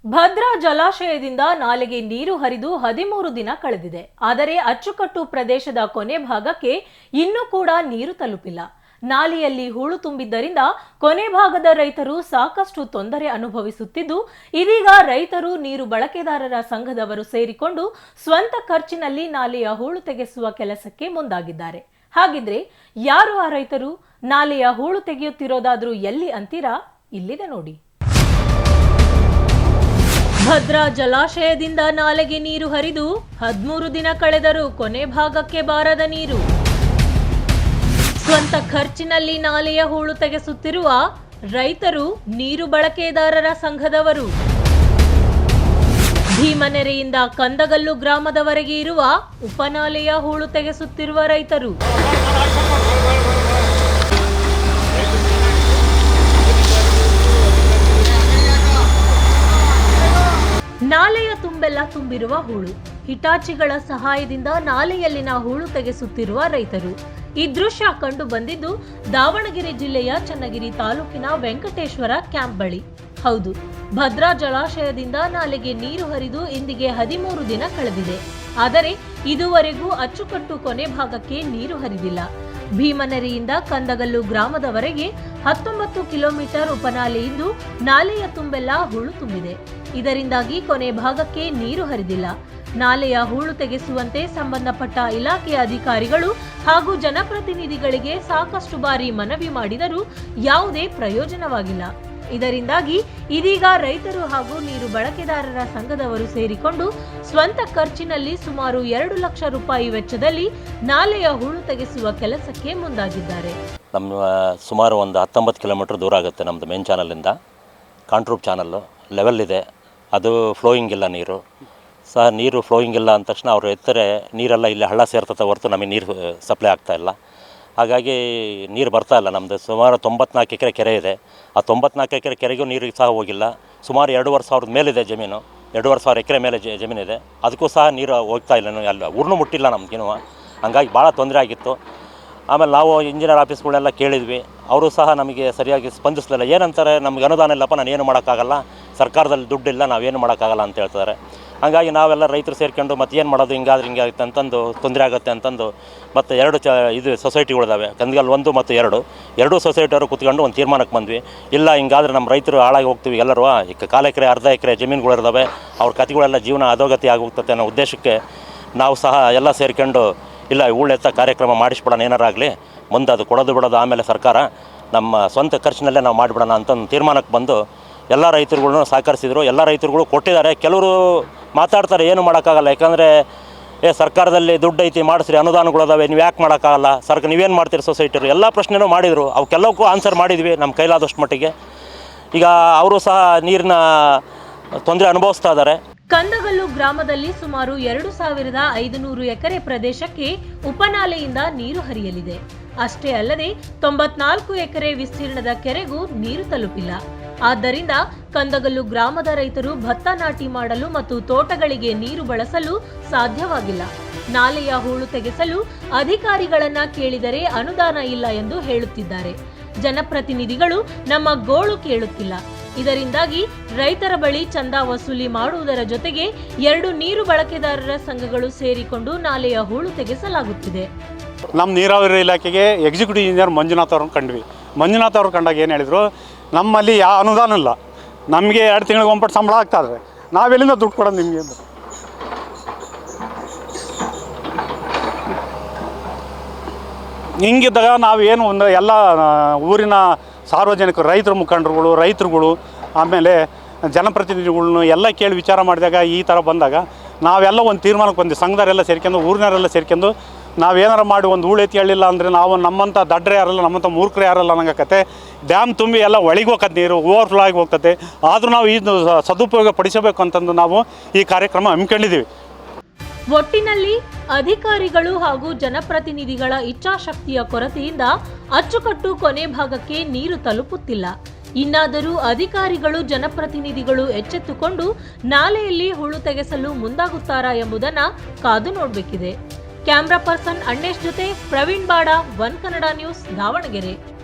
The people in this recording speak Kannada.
ಭದ್ರಾ ಜಲಾಶಯದಿಂದ ನಾಲೆಗೆ ನೀರು ಹರಿದು 13 ದಿನ ಕಳೆದಿದೆ. ಆದರೆ ಅಚ್ಚುಕಟ್ಟು ಪ್ರದೇಶದ ಕೊನೆ ಭಾಗಕ್ಕೆ ಇನ್ನೂ ಕೂಡ ನೀರು ತಲುಪಿಲ್ಲ. ನಾಲೆಯಲ್ಲಿ ಹೂಳು ತುಂಬಿದ್ದರಿಂದ ಕೊನೆ ಭಾಗದ ರೈತರು ಸಾಕಷ್ಟು ತೊಂದರೆ ಅನುಭವಿಸುತ್ತಿದ್ದು, ಇದೀಗ ರೈತರು ನೀರು ಬಳಕೆದಾರರ ಸಂಘದವರು ಸೇರಿಕೊಂಡು ಸ್ವಂತ ಖರ್ಚಿನಲ್ಲಿ ನಾಲೆಯ ಹೂಳು ತೆಗೆಸುವ ಕೆಲಸಕ್ಕೆ ಮುಂದಾಗಿದ್ದಾರೆ. ಹಾಗಿದ್ರೆ ಯಾರು ಆ ರೈತರು? ನಾಲೆಯ ಹೂಳು ತೆಗೆಯುತ್ತಿರೋದಾದ್ರೂ ಎಲ್ಲಿ ಅಂತೀರಾ? ಇಲ್ಲಿದೆ ನೋಡಿ. ಭದ್ರಾ ಜಲಾಶಯದಿಂದ ನಾಲೆಗೆ ನೀರು ಹರಿದು 13 ದಿನ ಕಳೆದರೂ ಕೊನೆ ಭಾಗಕ್ಕೆ ಬಾರದ ನೀರು. ಸ್ವಂತ ಖರ್ಚಿನಲ್ಲಿ ನಾಲೆಯ ಹೂಳು ತೆಗೆಸುತ್ತಿರುವ ರೈತರು, ನೀರು ಬಳಕೆದಾರರ ಸಂಘದವರು. ಭೀಮನೆರೆಯಿಂದ ಕಂದಗಲ್ಲು ಗ್ರಾಮದವರೆಗೆ ಇರುವ ಉಪನಾಲೆಯ ಹೂಳು ತೆಗೆಸುತ್ತಿರುವ ರೈತರು. ನಾಲೆಯ ತುಂಬೆಲ್ಲ ತುಂಬಿರುವ ಹೂಳು. ಹಿಟಾಚಿಗಳ ಸಹಾಯದಿಂದ ನಾಲೆಯಲ್ಲಿನ ಹೂಳು ತೆಗೆಸುತ್ತಿರುವ ರೈತರು. ಈ ದೃಶ್ಯ ಕಂಡು ಬಂದಿದ್ದು ದಾವಣಗೆರೆ ಜಿಲ್ಲೆಯ ಚನ್ನಗಿರಿ ತಾಲೂಕಿನ ವೆಂಕಟೇಶ್ವರ ಕ್ಯಾಂಪ್ ಬಳಿ. ಹೌದು, ಭದ್ರಾ ಜಲಾಶಯದಿಂದ ನಾಲೆಗೆ ನೀರು ಹರಿದು ಇಂದಿಗೆ 13 ದಿನ ಕಳೆದಿದೆ. ಆದರೆ ಇದುವರೆಗೂ ಅಚ್ಚುಕಟ್ಟು ಕೊನೆ ಭಾಗಕ್ಕೆ ನೀರು ಹರಿದಿಲ್ಲ. ಭೀಮನೆರೆಯಿಂದ ಕಂದಗಲ್ಲು ಗ್ರಾಮದವರೆಗೆ 19 ಕಿಲೋಮೀಟರ್ ಉಪನಾಲೆ ಇದ್ದು ನಾಲೆಯ ತುಂಬೆಲ್ಲ ಹೂಳು ತುಂಬಿದೆ. ಇದರಿಂದಾಗಿ ಕೊನೆ ಭಾಗಕ್ಕೆ ನೀರು ಹರಿದಿಲ್ಲ. ನಾಲೆಯ ಹೂಳು ತೆಗೆಸುವಂತೆ ಸಂಬಂಧಪಟ್ಟ ಇಲಾಖೆಯ ಅಧಿಕಾರಿಗಳು ಹಾಗೂ ಜನಪ್ರತಿನಿಧಿಗಳಿಗೆ ಸಾಕಷ್ಟು ಬಾರಿ ಮನವಿ ಮಾಡಿದರೂ ಯಾವುದೇ ಪ್ರಯೋಜನವಾಗಿಲ್ಲ. ಇದರಿಂದಾಗಿ ಇದೀಗ ರೈತರು ಹಾಗೂ ನೀರು ಬಳಕೆದಾರರ ಸಂಘದವರು ಸೇರಿಕೊಂಡು ಸ್ವಂತ ಖರ್ಚಿನಲ್ಲಿ ಸುಮಾರು 2 ಲಕ್ಷ ರೂಪಾಯಿ ವೆಚ್ಚದಲ್ಲಿ ನಾಲೆಯ ಹೂಳು ತೆಗೆಸುವ ಕೆಲಸಕ್ಕೆ ಮುಂದಾಗಿದ್ದಾರೆ. ನಮ್ಮ ಸುಮಾರು ಒಂದು 19 ಕಿಲೋಮೀಟರ್ ದೂರ ಆಗುತ್ತೆ. ನಮ್ಮದು ಮೇನ್ ಚಾನಲಿಂದ ಕಾಂಟ್ರೂಪ್ ಚಾನಲ್ಲು ಲೆವೆಲ್ ಇದೆ, ಅದು ಫ್ಲೋಯಿಂಗ್ ಇಲ್ಲ. ನೀರು ಫ್ಲೋಯಿಂಗ್ ಇಲ್ಲ ಅಂದ ತಕ್ಷಣ ಅವರು ಎತ್ತರೆ ನೀರೆಲ್ಲ ಇಲ್ಲಿ ಹಳ್ಳ ಸೇರ್ತದೆ ಹೊರತು ನಮಗೆ ನೀರು ಸಪ್ಲೈ ಆಗ್ತಾ ಇಲ್ಲ. ಹಾಗಾಗಿ ನೀರು ಬರ್ತಾ ಇಲ್ಲ. ನಮ್ಮದು ಸುಮಾರು 94 ಎಕರೆ ಕೆರೆ ಇದೆ. ಆ 94 ಎಕರೆ ಕೆರೆಗೂ ನೀರು ಸಹ ಹೋಗಿಲ್ಲ. ಸುಮಾರು 2,500 ಮೇಲಿದೆ ಜಮೀನು, 2,500 ಎಕರೆ ಮೇಲೆ ಜಮೀನಿದೆ. ಅದಕ್ಕೂ ಸಹ ನೀರು ಹೋಗ್ತಾ ಇಲ್ಲ, ಎಲ್ಲ ಊರ್ನೂ ಮುಟ್ಟಿಲ್ಲ ನಮಗಿನ್ನೂ. ಹಂಗಾಗಿ ಭಾಳ ತೊಂದರೆ ಆಗಿತ್ತು. ಆಮೇಲೆ ನಾವು ಇಂಜಿನಿಯರ್ ಆಫೀಸ್ಗಳನ್ನೆಲ್ಲ ಕೇಳಿದ್ವಿ, ಅವರು ಸಹ ನಮಗೆ ಸರಿಯಾಗಿ ಸ್ಪಂದಿಸಲಿಲ್ಲ. ಏನಂತಾರೆ, ನಮ್ಗೆ ಅನುದಾನ ಇಲ್ಲಪ್ಪ, ನಾನು ಏನು ಮಾಡೋಕ್ಕಾಗಲ್ಲ, ಸರ್ಕಾರದಲ್ಲಿ ದುಡ್ಡಿಲ್ಲ, ನಾವೇನು ಮಾಡೋಕ್ಕಾಗಲ್ಲ ಅಂತ ಹೇಳ್ತಾರೆ. ಹಾಗಾಗಿ ನಾವೆಲ್ಲ ರೈತರು ಸೇರ್ಕೊಂಡು ಮತ್ತೆ ಏನು ಮಾಡೋದು, ಹಿಂಗಾದ್ರೆ ಹಿಂಗಾಗುತ್ತೆ ಅಂತಂದು ತೊಂದರೆ ಆಗುತ್ತೆ ಅಂತಂದು ಮತ್ತು 2 ಸೊಸೈಟಿಗಳಿದ್ದಾವೆ, ಕಂದಗಲ್ 1 ಮತ್ತು 2 ಸೊಸೈಟಿಯವರು ಕೂತ್ಕೊಂಡು ಒಂದು ತೀರ್ಮಾನಕ್ಕೆ ಬಂದ್ವಿ. ಇಲ್ಲ, ಹಿಂಗಾದ್ರೆ ನಮ್ಮ ರೈತರು ಹಾಳಾಗಿ ಹೋಗ್ತೀವಿ ಎಲ್ಲರೂ, ಕಾಲು ಎಕರೆ ಅರ್ಧ ಎಕರೆ ಜಮೀನುಗಳಿದ್ದಾವೆ, ಅವ್ರ ಕತೆಗಳೆಲ್ಲ ಜೀವನ ಅಧೋಗತಿ ಆಗೋಗ್ತದೆ ಅನ್ನೋ ಉದ್ದೇಶಕ್ಕೆ ನಾವು ಸಹ ಎಲ್ಲ ಸೇರ್ಕೊಂಡು ಇಲ್ಲ ಹೂಳೆತ್ತ ಕಾರ್ಯಕ್ರಮ ಮಾಡಿಸ್ಬಿಡೋಣ, ಏನಾರಾಗಲಿ ಮುಂದೆ ಅದು ಕೊಡೋದು ಬಿಡೋದು ಆಮೇಲೆ ಸರ್ಕಾರ, ನಮ್ಮ ಸ್ವಂತ ಖರ್ಚಿನಲ್ಲೇ ನಾವು ಮಾಡಿಬಿಡೋಣ ಅಂತ ತೀರ್ಮಾನಕ್ಕೆ ಬಂದು ಎಲ್ಲ ರೈತರುಗಳನ್ನೂ ಸಹಕರಿಸಿದರು. ಎಲ್ಲ ರೈತರುಗಳು ಕೊಟ್ಟಿದ್ದಾರೆ. ಕೆಲವರು ಮಾತಾಡ್ತಾರೆ ಏನು ಮಾಡೋಕ್ಕಾಗಲ್ಲ, ಯಾಕಂದರೆ ಸರ್ಕಾರದಲ್ಲಿ ದುಡ್ಡು ಐತಿ ಮಾಡಿಸ್ರಿ, ಅನುದಾನಗಳದಾವೆ, ನೀವು ಯಾಕೆ ಮಾಡೋಕ್ಕಾಗಲ್ಲ, ಸರ್ಕಾರ ನೀವೇನು ಮಾಡ್ತೀರಿ ಸೊಸೈಟಿರು, ಎಲ್ಲ ಪ್ರಶ್ನೆನೂ ಮಾಡಿದರು. ಅವಕ್ಕೆಲ್ಲಕ್ಕೂ ಆನ್ಸರ್ ಮಾಡಿದ್ವಿ ನಮ್ಮ ಕೈಲಾದಷ್ಟು ಮಟ್ಟಿಗೆ. ಈಗ ಅವರು ಸಹ ನೀರಿನ ತೊಂದರೆ ಅನುಭವಿಸ್ತಾ ಇದ್ದಾರೆ. ಕಂದಗಲ್ಲು ಗ್ರಾಮದಲ್ಲಿ ಸುಮಾರು 2,500 ಎಕರೆ ಪ್ರದೇಶಕ್ಕೆ ಉಪನಾಲೆಯಿಂದ ನೀರು ಹರಿಯಲಿದೆ. ಅಷ್ಟೇ ಅಲ್ಲದೆ 94 ಎಕರೆ ವಿಸ್ತೀರ್ಣದ ಕೆರೆಗೂ ನೀರು ತಲುಪಿಲ್ಲ. ಆದ್ದರಿಂದ ಕಂದಗಲ್ಲು ಗ್ರಾಮದ ರೈತರು ಭತ್ತ ನಾಟಿ ಮಾಡಲು ಮತ್ತು ತೋಟಗಳಿಗೆ ನೀರು ಬಳಸಲು ಸಾಧ್ಯವಾಗಿಲ್ಲ. ನಾಲೆಯ ಹೂಳು ತೆಗೆಸಲು ಅಧಿಕಾರಿಗಳನ್ನ ಕೇಳಿದರೆ ಅನುದಾನ ಇಲ್ಲ ಎಂದು ಹೇಳುತ್ತಿದ್ದಾರೆ. ಜನಪ್ರತಿನಿಧಿಗಳು ನಮ್ಮ ಗೋಳು ಕೇಳುತ್ತಿಲ್ಲ. ಇದರಿಂದಾಗಿ ರೈತರ ಬಳಿ ಚಂದ ವಸೂಲಿ ಮಾಡುವುದರ ಜೊತೆಗೆ 2 ನೀರು ಬಳಕೆದಾರರ ಸಂಘಗಳು ಸೇರಿಕೊಂಡು ನಾಲೆಯ ಹೂಳು ತೆಗೆಸಲಾಗುತ್ತಿದೆ. ನಮ್ಮ ನೀರಾವರಿ ಇಲಾಖೆಗೆ ಎಕ್ಸಿಕ್ಯೂಟಿವ್ ಇಂಜಿನಿಯರ್ ಮಂಜುನಾಥ್ ಅವ್ರನ್ನ ಕಂಡ್ವಿ. ಮಂಜುನಾಥ್ ಅವ್ರು ಕಂಡಾಗ ಏನು ಹೇಳಿದರು, ನಮ್ಮಲ್ಲಿ ಯಾವ ಅನುದಾನ ಇಲ್ಲ, ನಮಗೆ 2 ತಿಂಗಳಿಗೆ ಒಂಬಟ್ಟು ಸಂಬಳ ಆಗ್ತಾಯಿದೆ, ನಾವೆಲ್ಲಿಂದ ದುಡ್ಡು ಕೊಡೋದು ನಿಮಗೆ ಅಂತ. ಹಿಂಗಿದ್ದಾಗ ನಾವೇನು ಒಂದು ಎಲ್ಲ ಊರಿನ ಸಾರ್ವಜನಿಕರು, ರೈತರ ಮುಖಂಡರುಗಳು, ಆಮೇಲೆ ಜನಪ್ರತಿನಿಧಿಗಳನ್ನ ಎಲ್ಲ ಕೇಳಿ ವಿಚಾರ ಮಾಡಿದಾಗ ಈ ಥರ ಬಂದಾಗ ನಾವೆಲ್ಲ ಒಂದು ತೀರ್ಮಾನಕ್ಕೆ ಬಂದ್ವಿ. ಸಂಘದವರೆಲ್ಲ ಸೇರ್ಕೊಂಡು, ಊರಿನವರೆಲ್ಲ ಸೇರ್ಕೊಂಡು ನಾವೇನಾರು ಮಾಡಿ ಒಂದು ಹೂಳು ಎತ್ತಿ ಹೇಳಿಲ್ಲ ಅಂದರೆ ನಾವು ನಮ್ಮಂಥ ದಡ್ರೆ ಯಾರಲ್ಲ, ನಮ್ಮಂಥ ಮೂರ್ಖರು ಯಾರಲ್ಲ ಅನ್ನೋಕತ್ತೆ. ಡ್ಯಾಮ್ ತುಂಬಿ ಎಲ್ಲ ಒಳಗೆ ಹೋಗೋದು, ನೀರು ಓವರ್ಫ್ಲೋ ಆಗಿ ಹೋಗ್ತದೆ. ಆದರೂ ನಾವು ಇದು ಸದುಪಯೋಗ ಪಡಿಸಬೇಕು ಅಂತಂದು ನಾವು ಈ ಕಾರ್ಯಕ್ರಮ ಹಮ್ಮಿಕೊಂಡಿದ್ದೀವಿ. ಒಟ್ಟಿನಲ್ಲಿ ಅಧಿಕಾರಿಗಳು ಹಾಗೂ ಜನಪ್ರತಿನಿಧಿಗಳ ಇಚ್ಛಾಶಕ್ತಿಯ ಕೊರತೆಯಿಂದ ಅಚ್ಚುಕಟ್ಟು ಕೊನೆ ಭಾಗಕ್ಕೆ ನೀರು ತಲುಪುತ್ತಿಲ್ಲ. ಇನ್ನಾದರೂ ಅಧಿಕಾರಿಗಳು, ಜನಪ್ರತಿನಿಧಿಗಳು ಎಚ್ಚೆತ್ತುಕೊಂಡು ನಾಲೆಯಲ್ಲಿ ಹೂಳು ತೆಗೆಸಲು ಮುಂದಾಗುತ್ತಾರಾ ಎಂಬುದನ್ನು ಕಾದು ನೋಡಬೇಕಿದೆ. ಕ್ಯಾಮ್ರಾ ಪರ್ಸನ್ ಅಣ್ಣೇಶ್ ಜೊತೆ ಪ್ರವೀಣ್ ಬಾಡ, ಒನ್ ಕನ್ನಡ ನ್ಯೂಸ್, ದಾವಣಗೆರೆ.